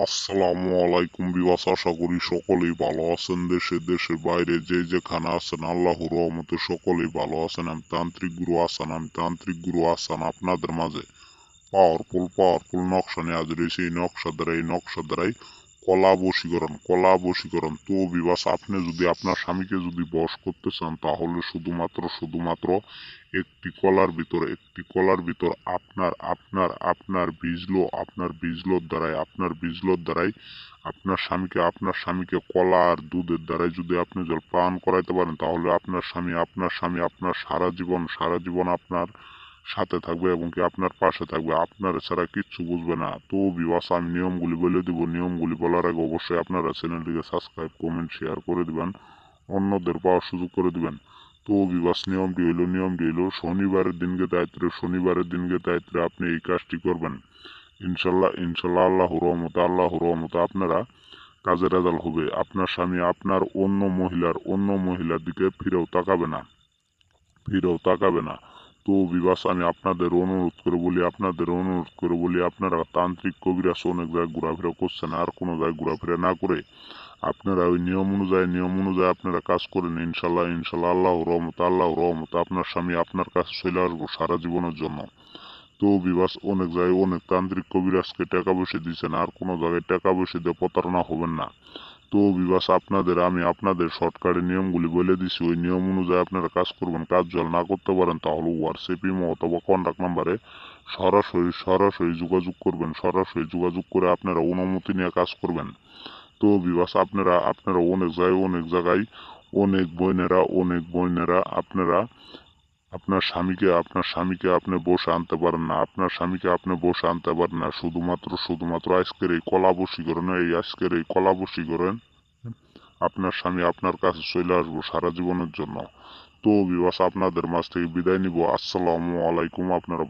আসসালামু আলাইকুম বিওয়াস, আশা করি সকলেই ভালো আছেন। দেশের বাইরে যে যেখানে আছেন আল্লাহর রহমতে সকলেই ভালো আছেন। আমি তান্ত্রিক গুরু আসান আপনাদের মাঝে পাওয়ারফুল নকশা নিয়ে হাজির হয়েছি। এই নকশা দ্বারাই কলা বশীকরণ। তো বিবাস, আপনি যদি আপনার স্বামীকে যদি বশ করতে চান তাহলে শুধুমাত্র একটি কলার ভিতর আপনার বীজলোর দ্বারাই আপনার স্বামীকে কলা আর দুধের দ্বারাই যদি আপনি জল পান করাইতে পারেন তাহলে আপনার স্বামী আপনার সারা জীবন আপনার সাথে থাকবে এবং কি আপনার পাশে থাকবে। আপনার ছাড়া কিচ্ছু বুঝবে না। তো বিবাস, আমি নিয়মগুলি বলে দিব। নিয়মগুলি বলার আগে অবশ্যই আপনারা চ্যানেলটিকে সাবস্ক্রাইব, কমেন্ট, শেয়ার করে দিবেন, অন্যদের পাওয়ার সুযোগ করে দিবেন। তো বিবাস, নিয়মটি হইল শনিবারের দিনকে দায়িত্বে আপনি এই কাজটি করবেন। ইনশাল্লাহ আল্লাহর রহমতে আপনারা কাজে রেজাল্ট হবে। আপনার স্বামী আপনার অন্য মহিলার দিকে ফিরেও তাকাবে না। তো বিবাস, আমি আপনাদের অনুরোধ করে বলি আপনারা তান্ত্রিক কবিরাজ অনেক জায়গায় ঘোরাফেরা করছেন, আর কোনো জায়গায় ঘোরাফেরা না করে আপনারা ওই নিয়ম অনুযায়ী আপনারা কাজ করেন। ইনশাল্লাহ আল্লাহর রহমতে আপনার স্বামী আপনার কাছে চলে আসবো সারা জীবনের জন্য। তো বিবাস, অনেক জায়গায় অনেক তান্ত্রিক কবিরাজকে টাকা পয়সা দিচ্ছেন, আর কোনো জায়গায় টাকা পয়সা দিয়ে প্রতারণা হবেন না। তো বিবাস, আমি আপনাদের শর্টকাটে নিয়মগুলি বলে দিছি। ওই নিয়ম অনুযায়ী আপনারা কাজ করবেন। কাজ জল না করতে পারেন তাহলে হোয়াটসঅ্যাপ, ইমো অথবা কন্ট্যাক্ট নাম্বারে সরাসরি যোগাযোগ করে আপনারা অনুমতি নিয়ে কাজ করবেন। তো বিবাস, আপনারা অনেক বোনেরা আপনারা আপনার স্বামীকে আপনি বসে আনতে পারেন না। শুধুমাত্র আজকের এই কলা বশীকরণ আপনার স্বামী আপনার কাছে চলে আসবো সারা জীবনের জন্য। তো বিবাস, আপনাদের মাঝ থেকে বিদায় নিব। আসসালামু আলাইকুম। আপনারা